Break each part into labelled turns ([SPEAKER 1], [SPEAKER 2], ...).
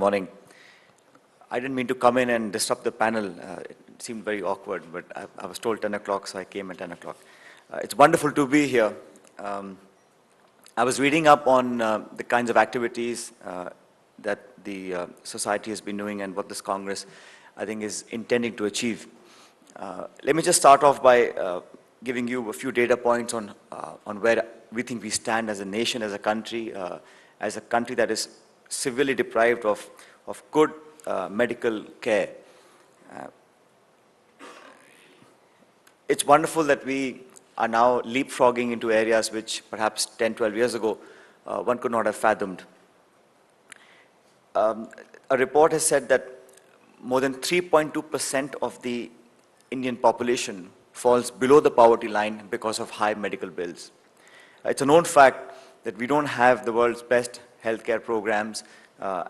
[SPEAKER 1] morning. I didn't mean to come in and disrupt the panel. It seemed very awkward, but I was told 10 o'clock, so I came at 10 o'clock. It's wonderful to be here. I was reading up on the kinds of activities that the society has been doing and what this Congress, I think, is intending to achieve. Let me just start off by giving you a few data points on where we think we stand as a nation, as a country that is severely deprived of good medical care. It's wonderful that we are now leapfrogging into areas which perhaps 10, 12 years ago one could not have fathomed. A report has said that more than 3.2% of the Indian population falls below the poverty line because of high medical bills. It's a known fact that we don't have the world's best healthcare programs,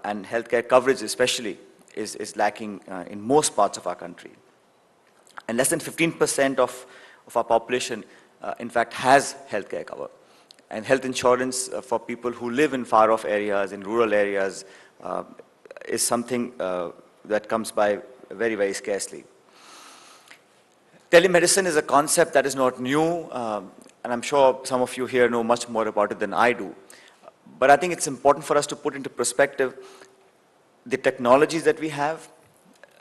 [SPEAKER 1] and healthcare coverage especially is lacking in most parts of our country. And less than 15% of our population, in fact, has healthcare cover. And health insurance for people who live in far-off areas, in rural areas, is something that comes by very, very scarcely. Telemedicine is a concept that is not new, and I'm sure some of you here know much more about it than I do. But I think it's important for us to put into perspective the technologies that we have,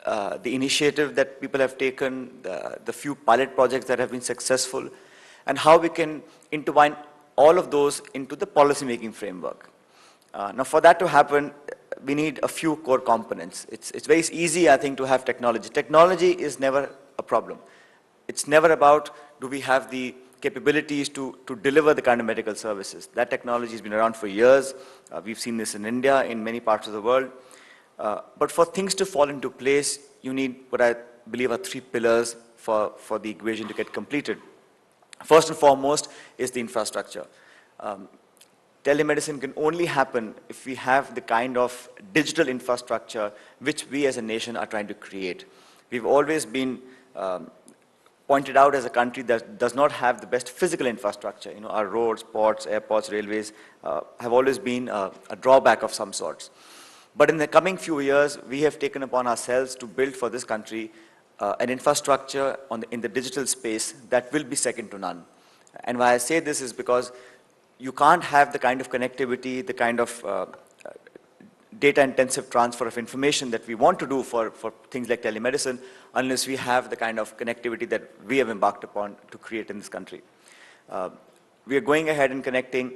[SPEAKER 1] the initiative that people have taken, the few pilot projects that have been successful, and how we can intertwine all of those into the policy-making framework. Now, for that to happen, we need a few core components. It's very easy, I think, to have technology. Technology is never a problem. It's never about, do we have the capabilities to deliver the kind of medical services. That technology has been around for years. We've seen this in India, in many parts of the world. But for things to fall into place, you need what I believe are three pillars for the equation to get completed. First and foremost is the infrastructure. Telemedicine can only happen if we have the kind of digital infrastructure which we as a nation are trying to create. We've always been pointed out as a country that does not have the best physical infrastructure. You know, our roads, ports, airports, railways have always been a drawback of some sorts. But in the coming few years, we have taken upon ourselves to build for this country an infrastructure in the digital space that will be second to none. And why I say this is because you can't have the kind of connectivity, the kind of data-intensive transfer of information that we want to do for things like telemedicine unless we have the kind of connectivity that we have embarked upon to create in this country. We are going ahead and connecting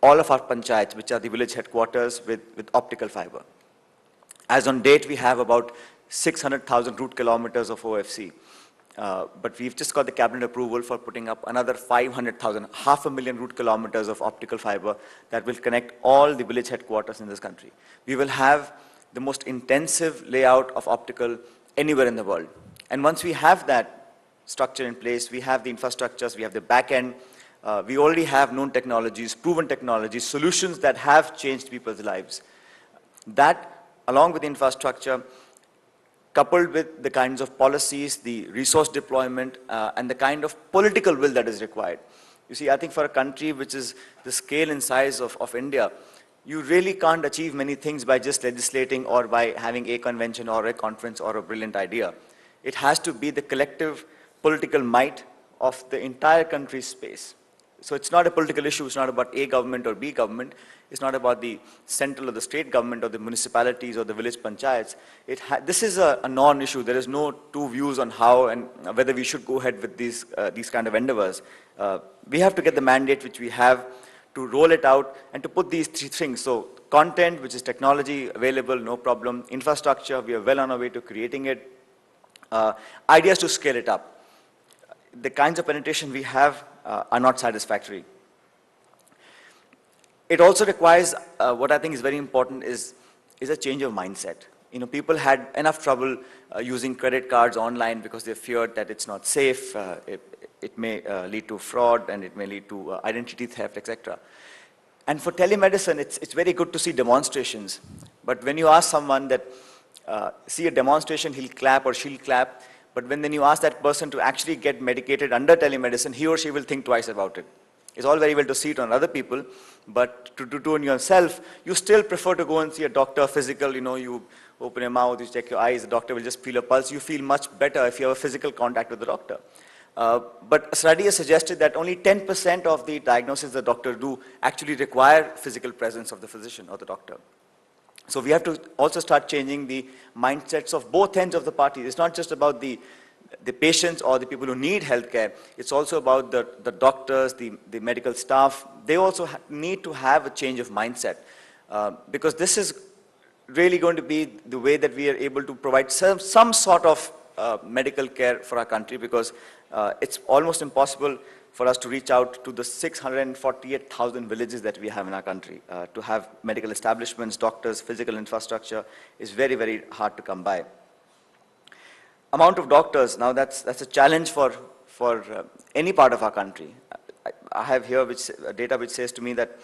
[SPEAKER 1] all of our panchayats, which are the village headquarters, with optical fiber. As on date, we have about 600,000 route kilometers of OFC. But we've just got the cabinet approval for putting up another 500,000, 500,000 route kilometers of optical fiber that will connect all the village headquarters in this country. We will have the most intensive layout of optical anywhere in the world. And once we have that structure in place, we have the infrastructures, we have the back end, we already have known technologies, proven technologies, solutions that have changed people's lives. That, along with the infrastructure, coupled with the kinds of policies, the resource deployment, and the kind of political will that is required. You see, I think for a country which is the scale and size of India, you really can't achieve many things by just legislating or by having a convention or a conference or a brilliant idea. It has to be the collective political might of the entire country's space. So it's not a political issue, it's not about A government or B government, it's not about the central or the state government or the municipalities or the village panchayats. This is a non-issue. There is no two views on how and whether we should go ahead with these kind of endeavors. We have to get the mandate which we have to roll it out and to put these three things. So content, which is technology, available, no problem. Infrastructure, we are well on our way to creating it. Ideas to scale it up. The kinds of penetration we have are not satisfactory. It also requires, what I think is very important is a change of mindset. You know, people had enough trouble using credit cards online because they feared that it's not safe, it may lead to fraud, and it may lead to identity theft, etc. And for telemedicine, it's very good to see demonstrations. But when you ask someone that, see a demonstration, he'll clap or she'll clap. But when then you ask that person to actually get medicated under telemedicine, he or she will think twice about it. It's all very well to see it on other people, but to do it on yourself, you still prefer to go and see a doctor, physical, you open your mouth, you check your eyes, the doctor will just feel your pulse. You feel much better if you have a physical contact with the doctor. But a study has suggested that only 10% of the diagnoses the doctor do actually require physical presence of the physician or the doctor. So we have to also start changing the mindsets of both ends of the party. It's not just about the patients or the people who need healthcare. It's also about the doctors, the medical staff. They also need to have a change of mindset because this is really going to be the way that we are able to provide some sort of medical care for our country, because it's almost impossible for us to reach out to the 648,000 villages that we have in our country. To have medical establishments, doctors, physical infrastructure is very, very hard to come by. Amount of doctors, now that's a challenge for any part of our country. I have here data which says to me that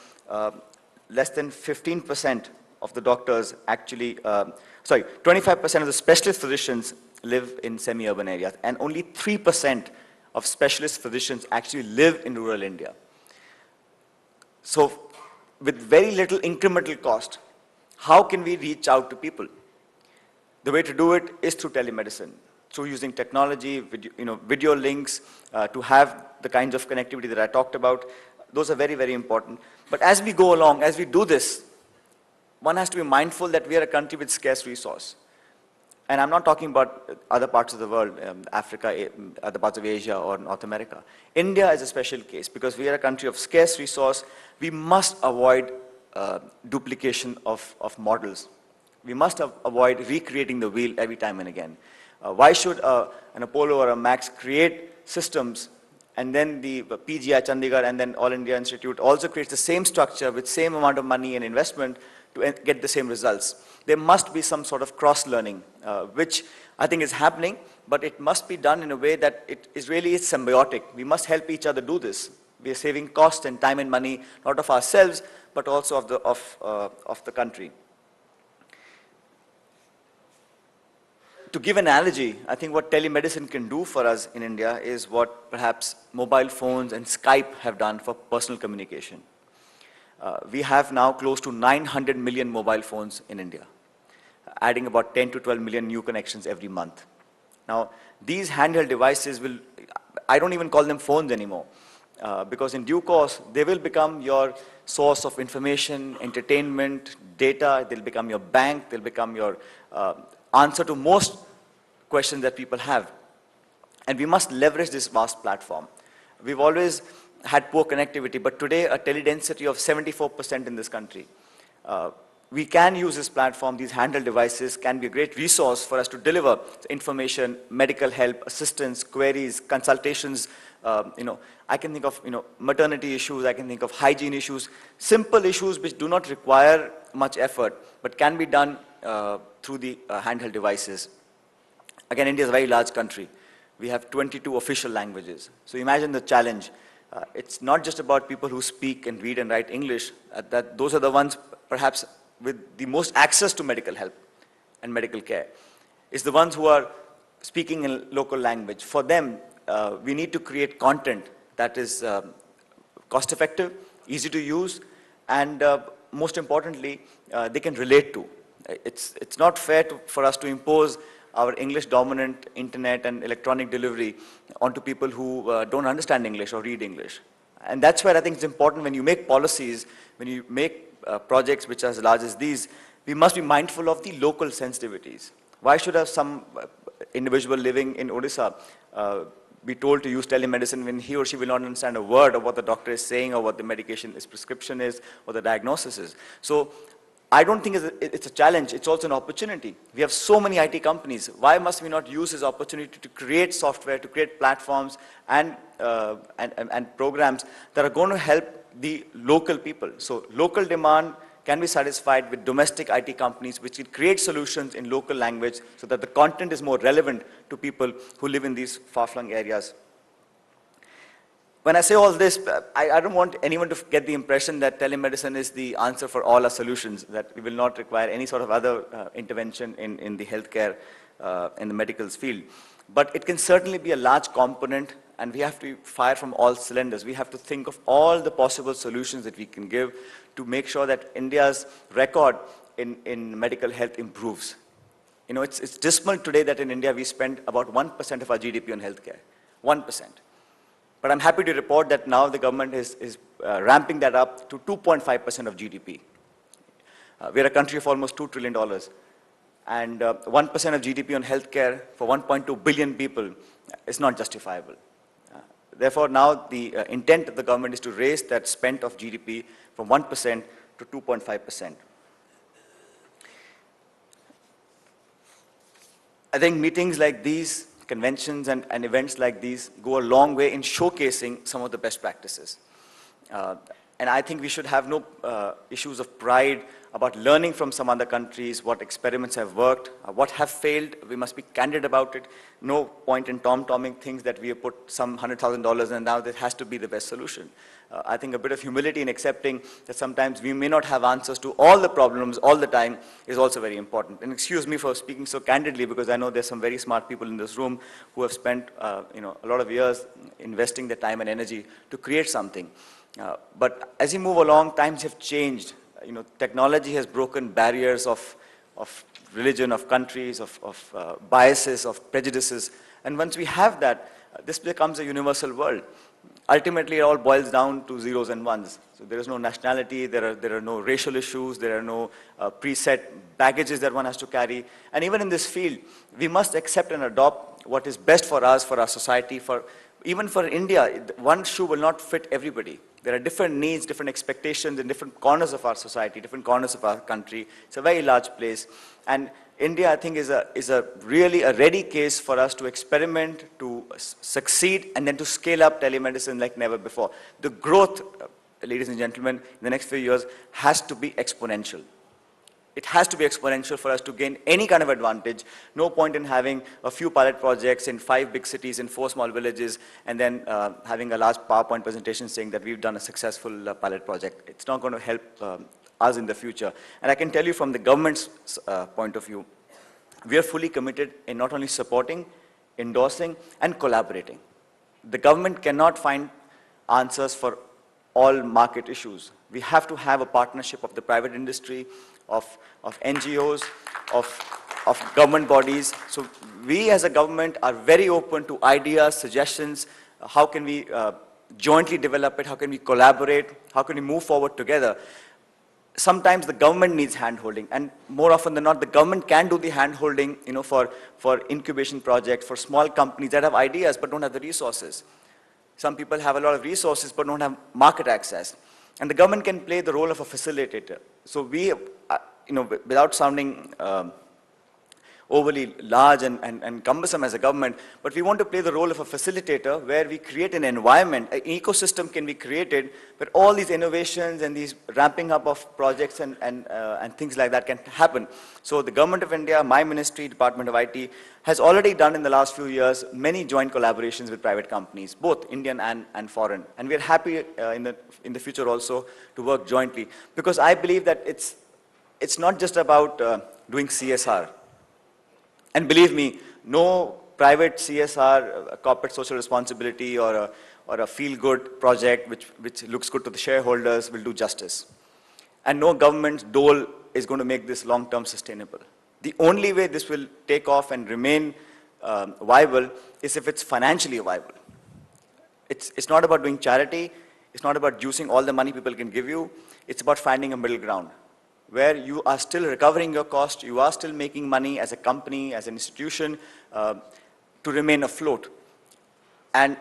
[SPEAKER 1] less than 15% of the doctors actually, 25% of the specialist physicians live in semi-urban areas, and only 3% of specialist physicians actually live in rural India. So with very little incremental cost, how can we reach out to people? The way to do it is through telemedicine, through using technology, video links, to have the kinds of connectivity that I talked about. Those are very, very important. But as we go along, as we do this, one has to be mindful that we are a country with scarce resource. And I'm not talking about other parts of the world, Africa, other parts of Asia, or North America. India is a special case because we are a country of scarce resource. We must avoid duplication of models. We must avoid recreating the wheel every time and again. Why should an Apollo or a Max create systems and then the PGI Chandigarh and then All India Institute also creates the same structure with same amount of money and investment to get the same results? There must be some sort of cross-learning, which I think is happening, but it must be done in a way that it is really symbiotic. We must help each other do this. We are saving cost and time and money, not of ourselves, but also of the country. To give an analogy, I think what telemedicine can do for us in India is what perhaps mobile phones and Skype have done for personal communication. We have now close to 900 million mobile phones in India, adding about 10 to 12 million new connections every month. Now, these handheld devices I don't even call them phones anymore, because in due course, they will become your source of information, entertainment, data. They'll become your bank. They'll become your answer to most questions that people have. And we must leverage this vast platform. We've always had poor connectivity, but today a teledensity of 74% in this country. We can use this platform. These handheld devices can be a great resource for us to deliver information, medical help, assistance, queries, consultations. I can think of maternity issues. I can think of hygiene issues, simple issues which do not require much effort, but can be done through the handheld devices. Again, India is a very large country. We have 22 official languages. So imagine the challenge. It's not just about people who speak and read and write English. Those are the ones perhaps with the most access to medical help and medical care. It's the ones who are speaking in local language. For them, we need to create content that is cost-effective, easy to use, and most importantly, they can relate to. It's not fair for us to impose our English-dominant internet and electronic delivery onto people who don't understand English or read English. And that's where I think it's important when you make policies, when you make projects which are as large as these, we must be mindful of the local sensitivities. Why should some individual living in Odisha be told to use telemedicine when he or she will not understand a word of what the doctor is saying or what the medication prescription is or the diagnosis is? So I don't think it's a challenge, it's also an opportunity. We have so many IT companies. Why must we not use this opportunity to create software, to create platforms and programs that are going to help the local people? So local demand can be satisfied with domestic IT companies which will create solutions in local language so that the content is more relevant to people who live in these far-flung areas. When I say all this, I don't want anyone to get the impression that telemedicine is the answer for all our solutions, that we will not require any sort of other intervention in the healthcare, in the medicals field. But it can certainly be a large component and we have to fire from all cylinders. We have to think of all the possible solutions that we can give to make sure that India's record in medical health improves. You know, it's dismal today that in India we spend about 1% of our GDP on healthcare, 1%. But I'm happy to report that now the government is ramping that up to 2.5% of GDP. We're a country of almost $2 trillion. And 1% of GDP on healthcare for 1.2 billion people is not justifiable. Therefore, now the intent of the government is to raise that spend of GDP from 1% to 2.5%. I think meetings like these, conventions and events like these go a long way in showcasing some of the best practices. And I think we should have no issues of pride about learning from some other countries, what experiments have worked, what have failed. We must be candid about it. No point in tom-tomming things that we have put some $100,000 and now that has to be the best solution. I think a bit of humility in accepting that sometimes we may not have answers to all the problems all the time is also very important. And excuse me for speaking so candidly, because I know there's some very smart people in this room who have spent a lot of years investing their time and energy to create something. But as you move along, times have changed. Technology has broken barriers of religion, of countries, of biases, of prejudices. And once we have that, this becomes a universal world. Ultimately, it all boils down to zeros and ones. So there is no nationality, there are no racial issues, there are no preset baggages that one has to carry. And even in this field, we must accept and adopt what is best for us, for our society, even for India. One shoe will not fit everybody. There are different needs, different expectations in different corners of our society, different corners of our country. It's a very large place. And India, I think, is really a ready case for us to experiment, to succeed, and then to scale up telemedicine like never before. The growth, ladies and gentlemen, in the next few years has to be exponential. It has to be exponential for us to gain any kind of advantage. No point in having a few pilot projects in 5 big cities, in 4 small villages, and then having a large PowerPoint presentation saying that we've done a successful pilot project. It's not going to help us in the future. And I can tell you from the government's point of view, we are fully committed in not only supporting, endorsing, and collaborating. The government cannot find answers for all market issues. We have to have a partnership of the private industry, of NGOs, of government bodies. So we as a government are very open to ideas, suggestions. How can we jointly develop it? How can we collaborate? How can we move forward together? Sometimes the government needs hand-holding, and more often than not, the government can do the hand-holding, for incubation projects, for small companies that have ideas but don't have the resources. Some people have a lot of resources but don't have market access. And the government can play the role of a facilitator. So we, without sounding overly large and cumbersome as a government, but we want to play the role of a facilitator where we create an environment, an ecosystem can be created where all these innovations and these ramping up of projects and things like that can happen. So the Government of India, my ministry, Department of IT, has already done in the last few years many joint collaborations with private companies, both Indian and foreign. And we're happy in the future also to work jointly, because I believe that it's not just about doing CSR. And believe me, no private CSR, corporate social responsibility, or a feel-good project which looks good to the shareholders will do justice. And no government's dole is going to make this long-term sustainable. The only way this will take off and remain viable is if it's financially viable. It's not about doing charity. It's not about juicing all the money people can give you. It's about finding a middle ground, where you are still recovering your cost, you are still making money as a company, as an institution, to remain afloat. And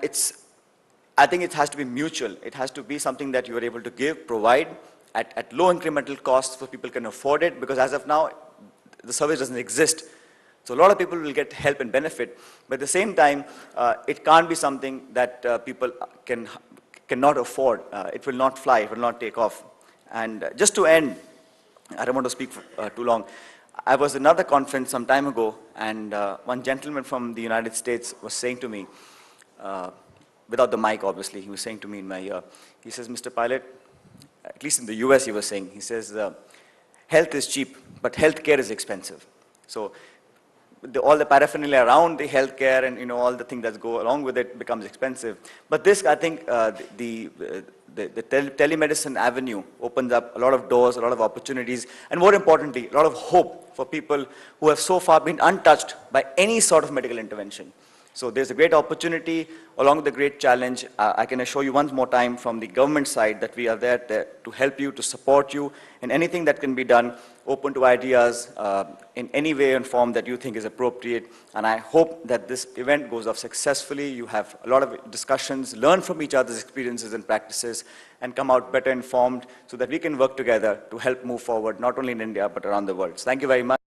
[SPEAKER 1] I think it has to be mutual. It has to be something that you are able to give, provide, at low incremental costs so people can afford it, because as of now, the service doesn't exist. So a lot of people will get help and benefit, but at the same time, it can't be something that people cannot afford. It will not fly, it will not take off. And just to end, I don't want to speak for too long. I was at another conference some time ago, and one gentleman from the United States was saying to me, without the mic obviously, he was saying to me in my ear, he says, Mr. Pilot, at least in the US he was saying, he says, health is cheap, but healthcare is expensive. So all the paraphernalia around the healthcare and, you know, all the things that go along with it becomes expensive. But this, I think, the telemedicine avenue opens up a lot of doors, a lot of opportunities, and more importantly, a lot of hope for people who have so far been untouched by any sort of medical intervention. So there's a great opportunity along with the great challenge. I can assure you once more time from the government side that we are there to help you, to support you in anything that can be done, open to ideas in any way and form that you think is appropriate. And I hope that this event goes off successfully. You have a lot of discussions, learn from each other's experiences and practices, and come out better informed so that we can work together to help move forward, not only in India, but around the world. So thank you very much.